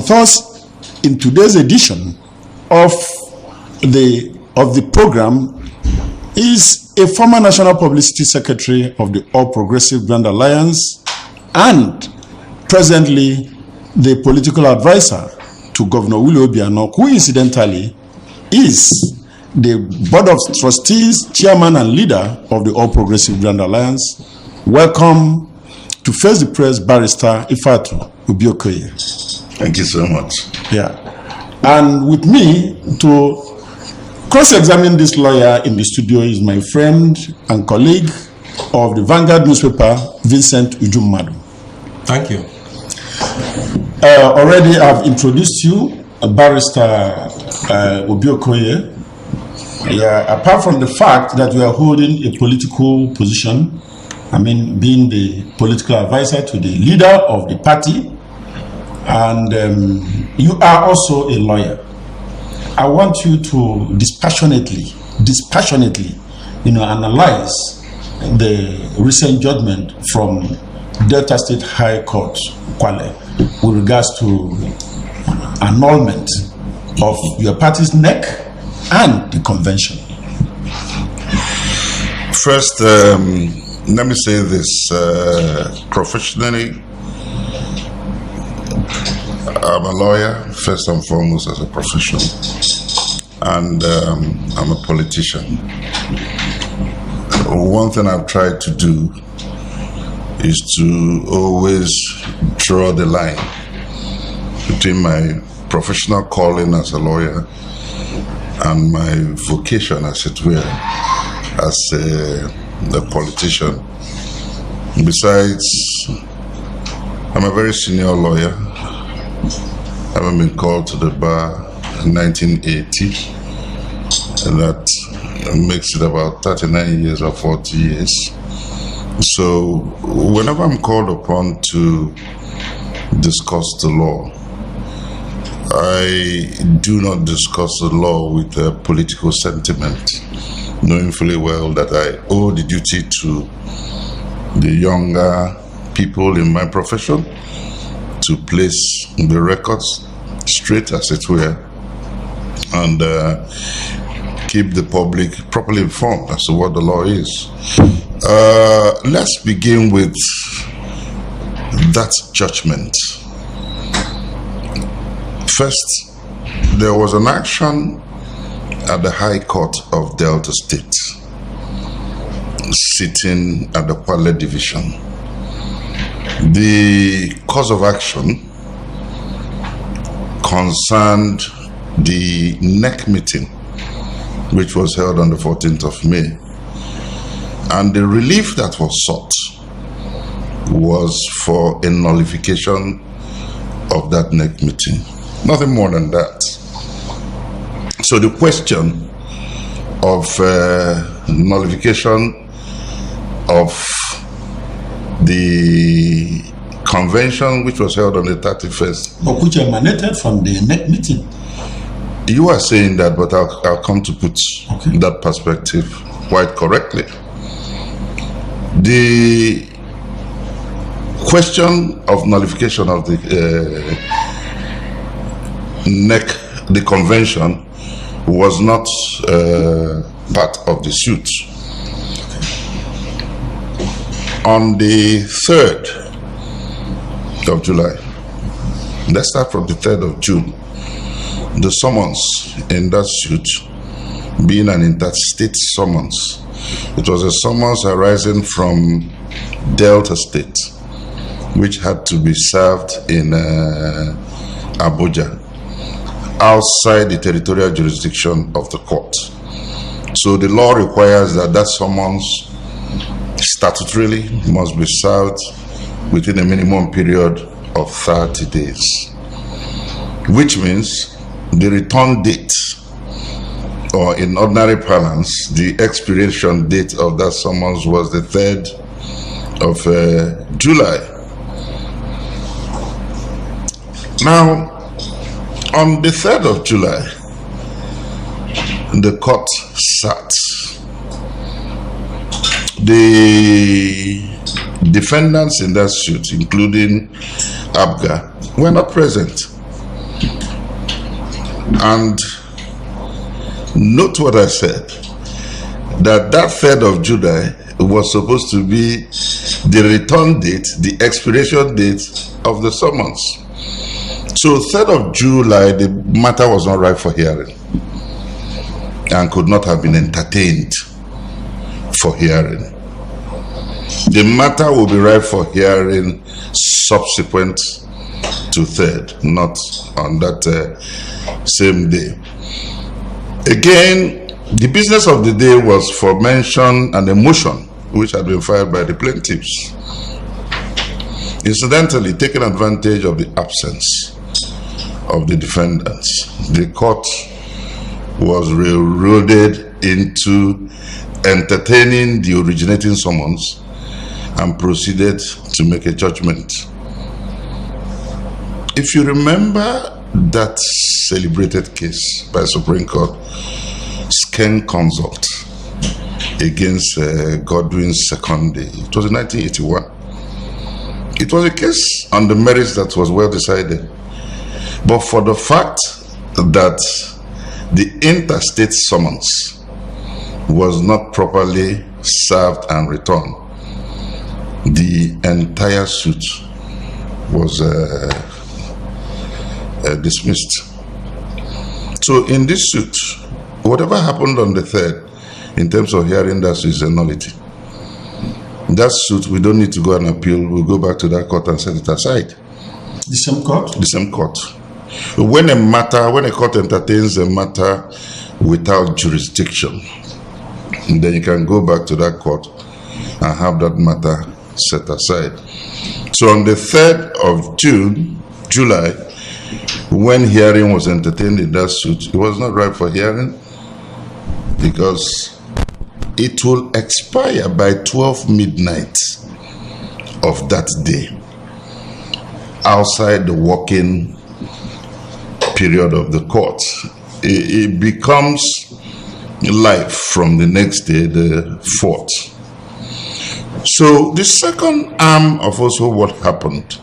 with us in today's edition of the program is a former National Publicity Secretary of the All Progressive Grand Alliance and presently the political advisor to Governor Willie Obiano, who incidentally is the Board of Trustees, Chairman and Leader of the All Progressive Grand Alliance. Welcome to Face the Press, Barrister Ifeatu Obi-Okoye. Thank you so much. Yeah. And with me to cross-examine this lawyer in the studio is my friend and colleague of the Vanguard newspaper, Vincent Ujummadu. Thank you. Already I've introduced you, Barrister Obi-Okoye. Yeah, apart from the fact that you are holding a political position, being the political advisor to the leader of the party, and you are also a lawyer. I want you to dispassionately, analyze the recent judgment from Delta State High Court, Kwale, with regards to annulment of your party's NEC and the convention. First, let me say this professionally. I'm a lawyer, first and foremost, as a profession, and I'm a politician. One thing I've tried to do is to always draw the line between my professional calling as a lawyer and my vocation, as it were, as a politician. Besides, I'm a very senior lawyer. I haven't been called to the bar in 1980, and that makes it about 39 years or 40 years. So whenever I'm called upon to discuss the law, I do not discuss the law with a political sentiment, knowing fully well that I owe the duty to the younger people in my profession to place the records straight, as it were, and keep the public properly informed as to what the law is. Let's begin with that judgment. First, there was an action at the High Court of Delta State, sitting at the Kwale Division. The cause of action concerned the NEC meeting, which was held on the 14th of May. And the relief that was sought was for a nullification of that NEC meeting. Nothing more than that. So the question of nullification of the convention, which was held on the 31st. But which emanated from the NEC meeting. You are saying that, but I'll come to put that perspective quite correctly. The question of nullification of the NEC, the convention, was not part of the suit. On the 3rd of July, let's start from the 3rd of June, the summons in that suit being an interstate summons. It was a summons arising from Delta State, which had to be served in Abuja, outside the territorial jurisdiction of the court. So the law requires that that summons statutorily must be served within a minimum period of 30 days, which means the return date, or in ordinary parlance, the expiration date of that summons was the 3rd of July. Now, on the 3rd of July, the court sat. The defendants in that suit, including ABGA, were not present. And note what I said, that 3rd of July was supposed to be the return date, the expiration date of the summons. So 3rd of July, the matter was not ripe for hearing and could not have been entertained for hearing. The matter will be ripe for hearing subsequent to 3rd, not on that same day. Again, the business of the day was for mention and a motion which had been filed by the plaintiffs. Incidentally, taking advantage of the absence of the defendants, the court was railroaded into entertaining the originating summons and proceeded to make a judgment. If you remember that celebrated case by Supreme Court, Skene Consult against Godwin Sekondi, it was in 1981. It was a case on the merits that was well decided, but for the fact that the interstate summons was not properly served and returned, the entire suit was dismissed. So in this suit, whatever happened on the 3rd, in terms of hearing, that is a nullity. That suit, we don't need to go and appeal. We'll go back to that court and set it aside. The same court? The same court. When a court entertains a matter without jurisdiction, then you can go back to that court and have that matter set aside. So on the 3rd of July, when hearing was entertained in that suit, it was not ripe for hearing because it will expire by 12 midnight of that day, outside the working period of the court. It becomes live from the next day, the 4th. So the second arm of also what happened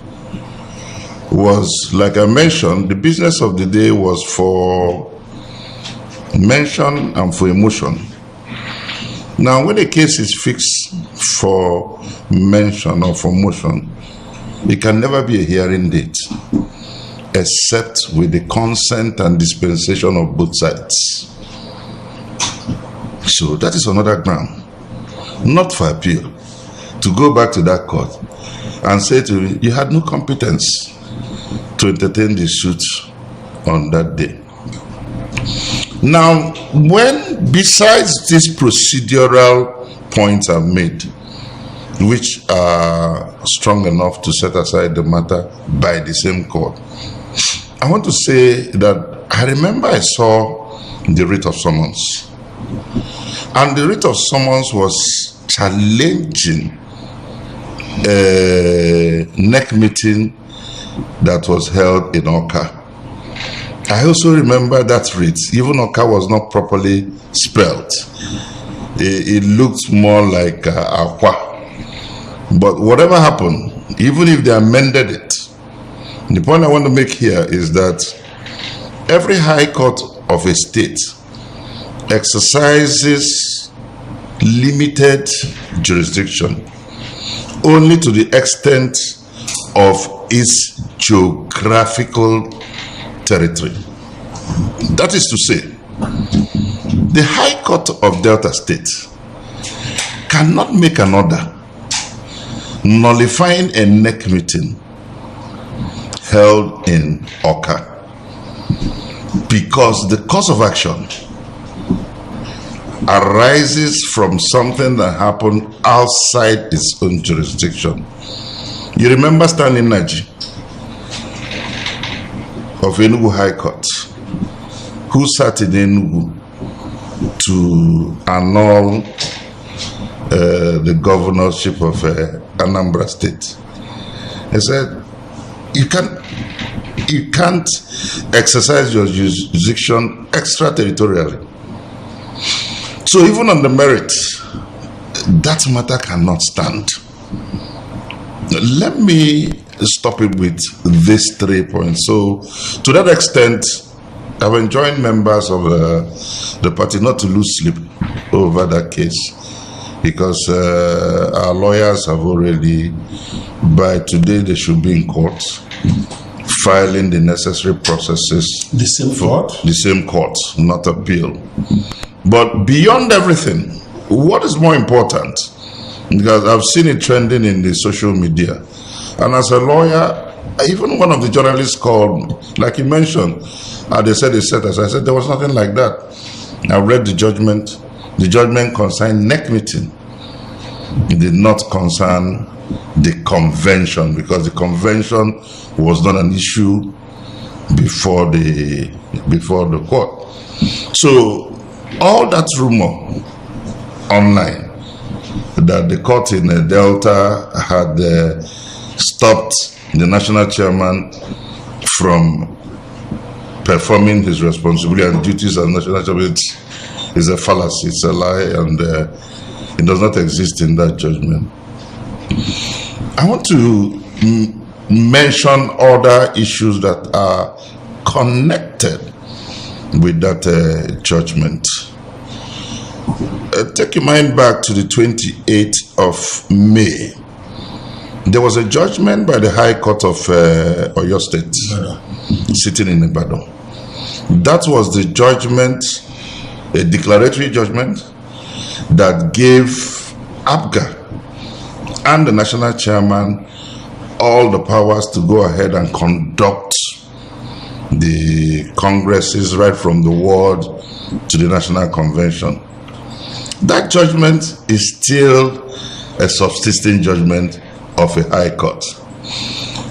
was, like I mentioned, the business of the day was for mention and for emotion. Now, when a case is fixed for mention or for motion, it can never be a hearing date, except with the consent and dispensation of both sides. So that is another ground, not for appeal, to go back to that court and say to me, you had no competence to entertain the suit on that day. Now, when besides these procedural points I've made, which are strong enough to set aside the matter by the same court, I want to say that I remember I saw the writ of summons, and the writ of summons was challenging a NEC meeting that was held in Awka. I also remember that writ, even Awka was not properly spelled. It looked more like Akwa. But whatever happened, even if they amended it, the point I want to make here is that every high court of a state exercises limited jurisdiction only to the extent of its geographical territory. That is to say, the High Court of Delta State cannot make an order nullifying a NEC meeting held in Awka, because the cause of action arises from something that happened outside its own jurisdiction. You remember Stanley Naji of Enugu High Court, who sat in Enugu to annul the governorship of Anambra State. He said, you can't exercise your jurisdiction extraterritorially. So even on the merit, that matter cannot stand. Let me stop it with these 3 points. So to that extent, I've enjoined members of the party not to lose sleep over that case, because our lawyers have already, by today, they should be in court, filing the necessary processes. The same court? The same court, not appeal. But beyond everything, what is more important? Because I've seen it trending in the social media. And as a lawyer, even one of the journalists called, like you mentioned, they said they said, as I said, there was nothing like that. I read the judgment. The judgment concerned neck meeting. It did not concern the convention, because the convention was not an issue before the court. So all that rumor online that the court in Delta had stopped the national chairman from performing his responsibility and duties as national chairman is a fallacy, it's a lie, and it does not exist in that judgment. I want to mention other issues that are connected with that judgment. Take your mind back to the 28th of May. There was a judgment by the High Court of Oyo State, sitting in Ibadan. That was the judgment, a declaratory judgment, that gave APGA and the national chairman all the powers to go ahead and conduct the congresses right from the ward to the national convention. That judgment is still a subsisting judgment of a high court.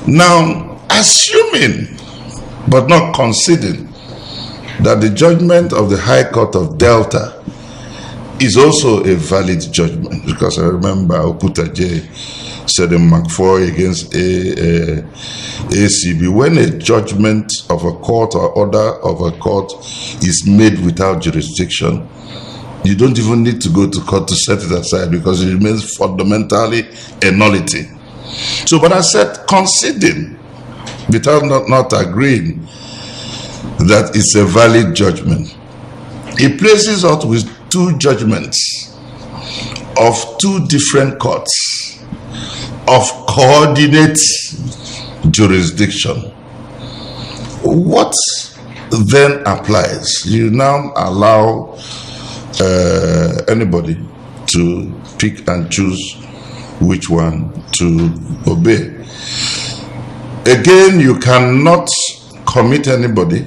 Now, assuming but not conceding that the judgment of the High Court of Delta is also a valid judgment, because I remember Okuta J said in McFoy against ACB, when a judgment of a court or order of a court is made without jurisdiction, you don't even need to go to court to set it aside, because it remains fundamentally a nullity. So, but I said, conceding without not agreeing that it's a valid judgment, it places us with two judgments of two different courts of coordinate jurisdiction. What then applies? You now allow anybody to pick and choose which one to obey. Again, you cannot commit anybody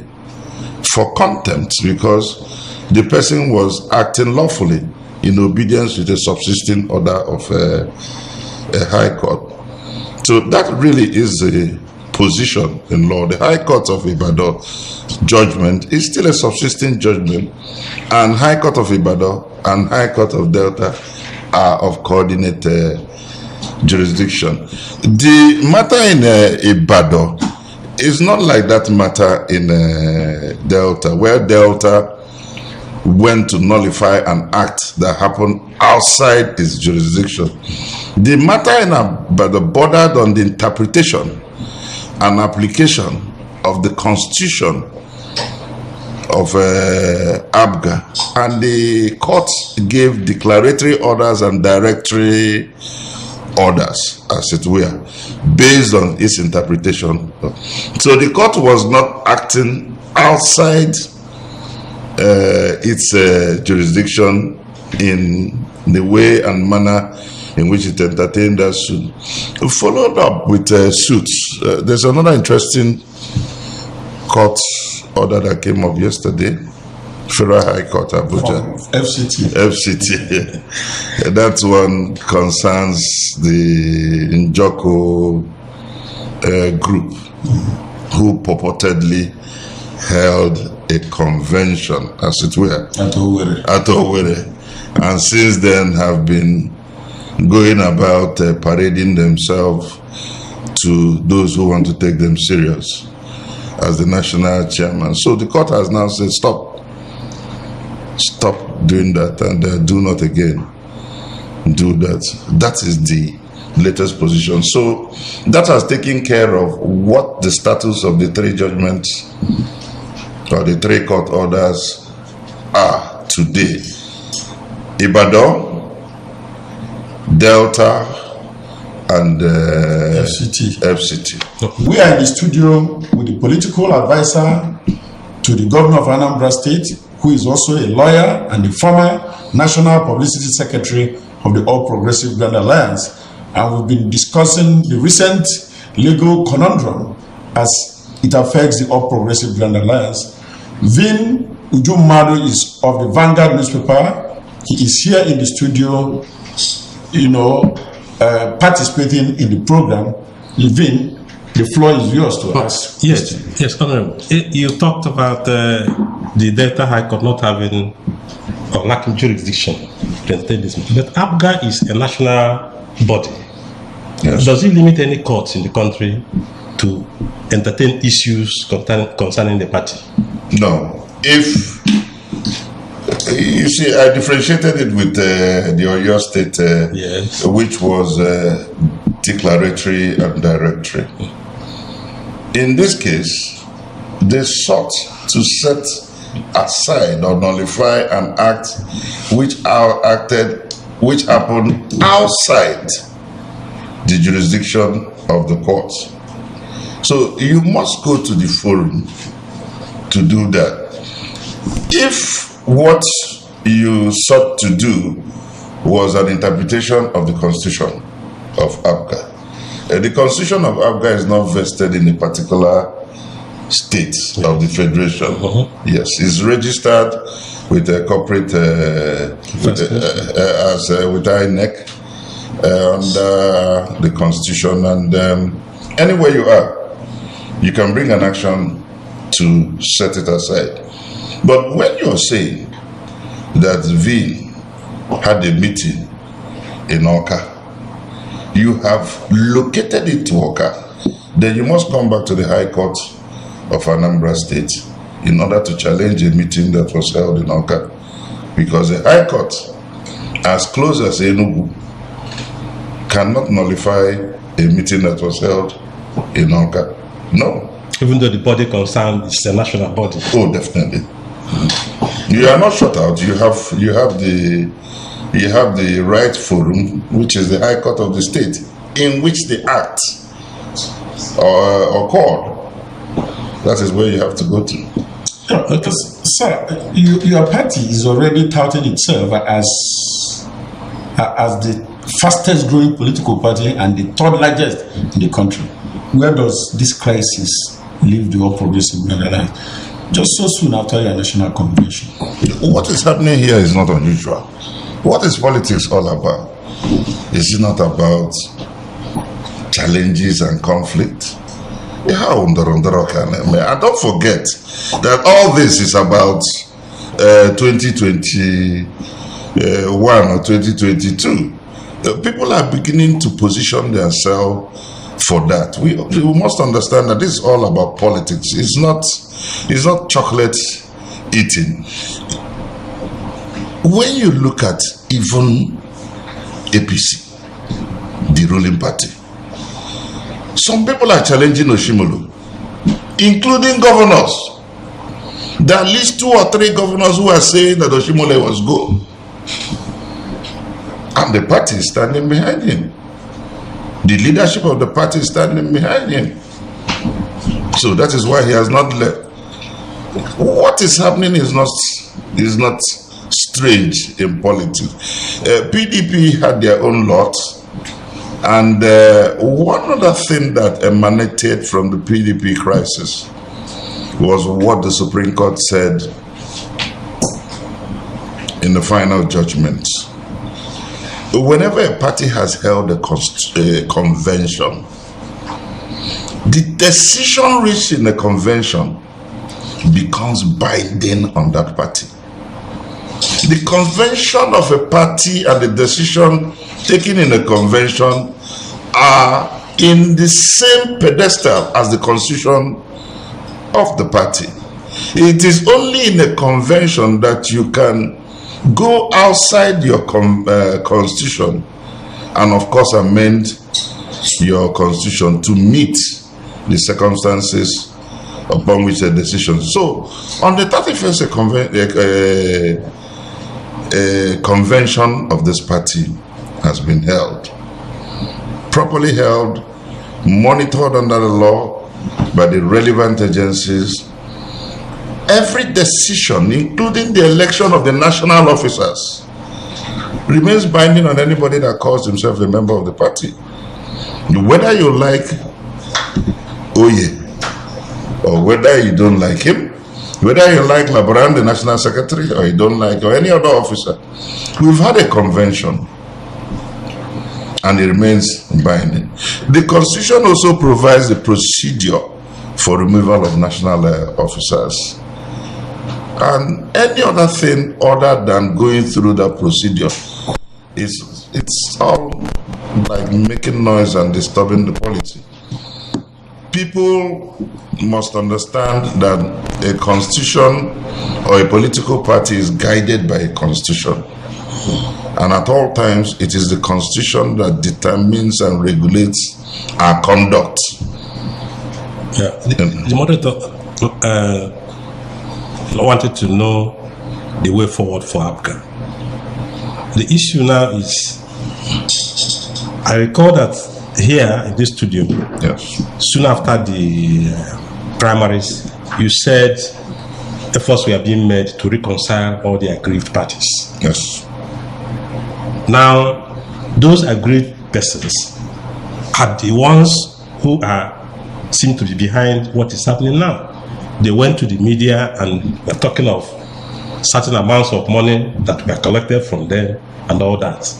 for contempt, because the person was acting lawfully in obedience to the subsisting order of a high court. So that really is a position in law. The High Court of Ibadan judgment is still a subsisting judgment, and High Court of Ibadan and High Court of Delta are of coordinate jurisdiction. The matter in Ibadan is not like that matter in Delta, where Delta went to nullify an act that happened outside its jurisdiction. The matter in Ibadan bordered on the interpretation and application of the Constitution of APGA, and the court gave declaratory orders and directory orders, as it were, based on its interpretation. So the court was not acting outside its jurisdiction in the way and manner in which it entertained that suit. Followed up with suits. There's another interesting court order that came up yesterday, Federal High Court, Abuja. FCT. That one concerns the Njoko group, who purportedly held a convention, as it were, at Owerri, and since then have been going about parading themselves to those who want to take them serious as the national chairman. So the court has now said, stop doing that, and do not again do that. That is the latest position. So that has taken care of what the status of the three judgments or the 3 court orders are today: Ibadan, Delta, and FCT. We are in the studio with the political advisor to the governor of Anambra State, who is also a lawyer and the former National Publicity Secretary of the All Progressive Grand Alliance. And we've been discussing the recent legal conundrum as it affects the All Progressive Grand Alliance. Vin Ujumadu is of the Vanguard newspaper. He is here in the studio, participating in the program. Vin, the floor is yours to ask. Yes, Honorable. You talked about the Delta High Court not having or lacking jurisdiction to entertain this. But APGA is a national body. Yes. Does it limit any courts in the country to entertain issues concerning the party? No. If you see, I differentiated it with the Oyo State, Yes. which was declaratory and directory. In this case, they sought to set aside or nullify an act which happened outside the jurisdiction of the court. So you must go to the forum to do that. If what you sought to do was an interpretation of the Constitution of APGA, the Constitution of APGA is not vested in a particular state of the Federation. Yes, it's registered with a corporate with INEC under the Constitution, and anywhere you are, you can bring an action to set it aside. But when you're saying that Vin had a meeting in Oka, you have located it to Oka, then you must come back to the High Court of Anambra State in order to challenge a meeting that was held in Oka. Because the High Court, as close as Enugu, cannot nullify a meeting that was held in Oka. No. Even though the body concerned is a national body. Oh, definitely. You are not shut out. You have the right forum, which is the High Court of the state, in which the act occurred. That is where you have to go to. Okay. Sir, your party is already touting itself as the fastest growing political party and the third largest in the country. Where does this crisis leave the All Progressive Grand Alliance just so soon after your national convention? What is happening here is not unusual. What is politics all about? Is it not about challenges and conflict? And don't forget that all this is about 2021 or 2022. People are beginning to position themselves for that. We must understand that this is all about politics. It's not chocolate eating. When you look at even APC, the ruling party, some people are challenging Oshimolu, including governors. There are at least 2 or 3 governors who are saying that Oshimolu was go. And the party is standing behind him. The leadership of the party is standing behind him. So that is why he has not left. What is happening is not strange in politics. PDP had their own lot. And one other thing that emanated from the PDP crisis was what the Supreme Court said in the final judgment. Whenever a party has held a convention, the decision reached in the convention becomes binding on that party. The convention of a party and the decision taken in a convention are in the same pedestal as the constitution of the party. It is only in a convention that you can go outside your constitution and of course amend your constitution to meet the circumstances upon which a decision. So, on the 31st, a convention of this party has been held, properly held, monitored under the law by the relevant agencies. Every decision, including the election of the national officers, remains binding on anybody that calls himself a member of the party. Whether you like Oye or whether you don't like him, whether you like Laboran, the national secretary, or you don't like, or any other officer, we've had a convention and it remains binding. The constitution also provides the procedure for removal of national officers. And any other thing other than going through that procedure, it's all like making noise and disturbing the polity. People must understand that a constitution or a political party is guided by a constitution. And at all times, it is the constitution that determines and regulates our conduct. Yeah. The moderator wanted to know the way forward for APGA. The issue now is, I recall that here in this studio, Yes. soon after the primaries, you said efforts were being made to reconcile all the aggrieved parties. Yes. Now, those aggrieved persons are the ones who seem to be behind what is happening now. They went to the media and were talking of certain amounts of money that were collected from them and all that.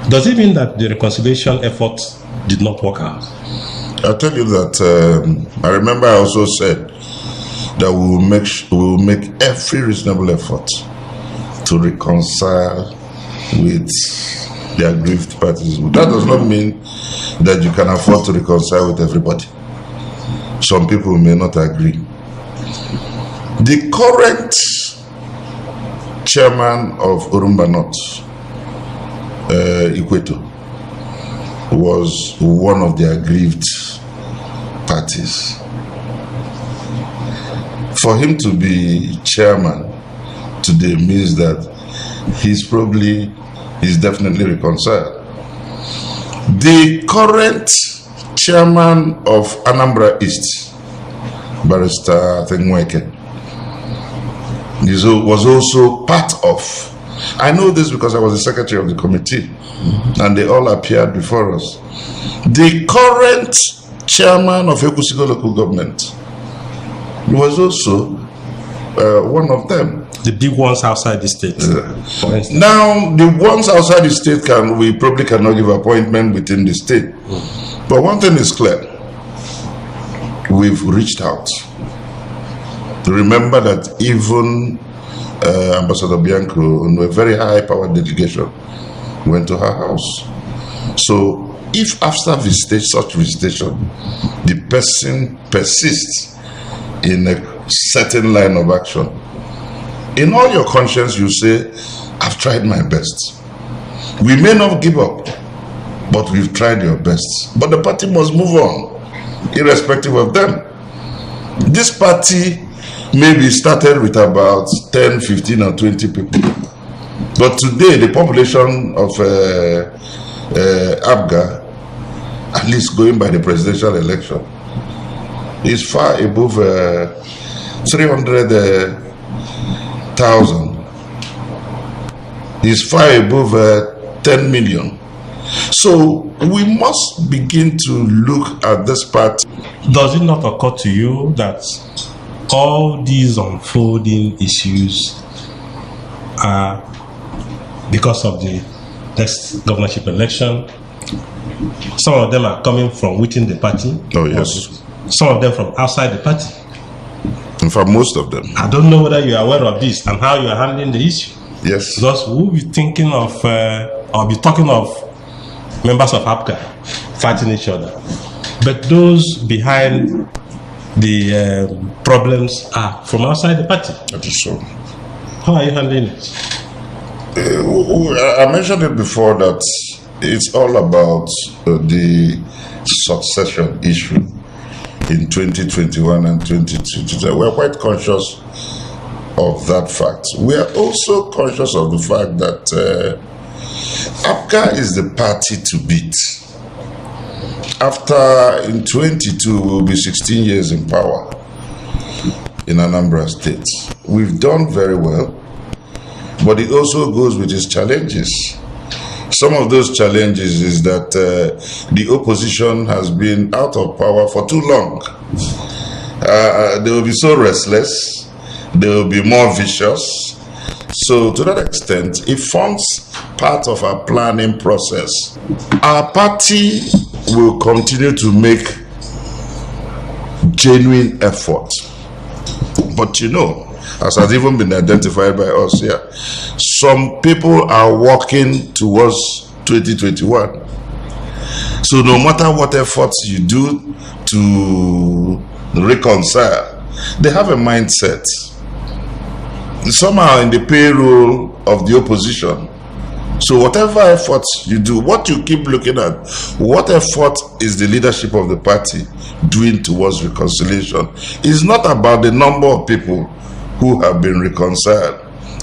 Does it mean that the reconciliation efforts did not work out? I'll tell you that I remember I also said that we will make every reasonable effort to reconcile with the aggrieved parties. That does not mean that you can afford to reconcile with everybody. Some people may not agree. The current chairman of Orumba North, Ikweto, was one of the aggrieved parties. For him to be chairman today means that he's definitely reconciled. The current chairman of Anambra East, Barrister Nweke, was also part of. I know this because I was the secretary of the committee, and they all appeared before us. The current chairman of Ekusigo local government was also one of them. The big ones outside the state, for instance. Now, the ones outside the state we probably cannot give appointment within the state. But one thing is clear. We've reached out. Remember that even Ambassador Bianco, in a very high-powered delegation, went to her house. So, if after such visitation, the person persists in a certain line of action, in all your conscience, you say, I've tried my best. We may not give up, but we've tried your best. But the party must move on, irrespective of them. This party maybe started with about 10, 15, or 20 people. But today, the population of APGA, at least going by the presidential election, is far above 300,000. Is far above 10 million. So we must begin to look at this part. Does it not occur to you that all these unfolding issues are because of the next governorship election? Some of them are coming from within the party. Oh, yes. Some of them from outside the party. In fact, most of them. I don't know whether you are aware of this and how you are handling the issue. Yes. Because we'll be thinking of, or be talking of members of APGA fighting each other. But those behind the problems are from outside the party. That is so. How are you handling it? I mentioned it before that it's all about the succession issue in 2021 and 2022. We're quite conscious of that fact. We are also conscious of the fact that APGA is the party to beat. After, in 22, we'll be 16 years in power in Anambra State. We've done very well, but it also goes with its challenges. Some of those challenges is that the opposition has been out of power for too long. They will be so restless, they will be more vicious. So to that extent, it forms part of our planning process. Our party will continue to make genuine effort. But you know, as has even been identified by us here, some people are working towards 2021. So no matter what efforts you do to reconcile, they have a mindset. Somehow in the payroll of the opposition. So whatever efforts you do, what you keep looking at, what effort is the leadership of the party doing towards reconciliation? It's not about the number of people who have been reconciled.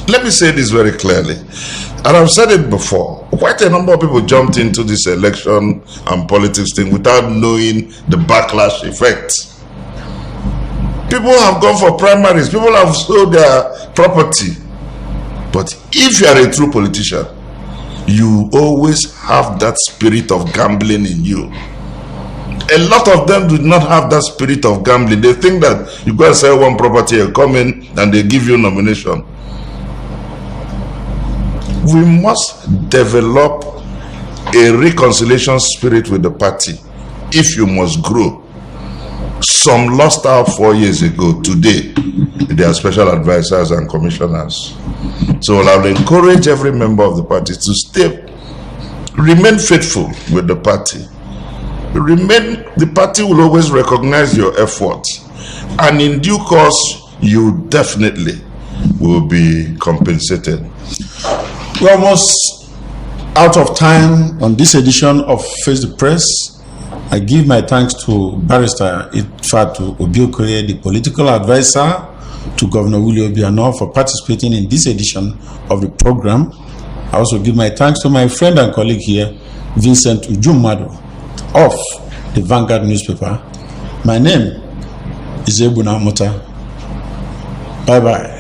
Let me say this very clearly, and I've said it before. Quite a number of people jumped into this election and politics thing without knowing the backlash effect. People have gone for primaries, people have sold their property. But if you are a true politician, you always have that spirit of gambling in you. A lot of them do not have that spirit of gambling. They think that you go and sell one property, you come in and they give you nomination. We must develop a reconciliation spirit with the party if you must grow. Some lost out 4 years ago. Today, they are special advisors and commissioners. So I will encourage every member of the party to remain faithful with the party. The party will always recognize your efforts, and in due course, you definitely will be compensated. We're almost out of time on this edition of Face the Press. I give my thanks to Barrister Ifeatu Obi-Okoye, the political advisor to Governor Willie Obiano, for participating in this edition of the program. I also give my thanks to my friend and colleague here, Vincent Ujumadu, of the Vanguard newspaper. My name is Ebuna Muta. Bye-bye.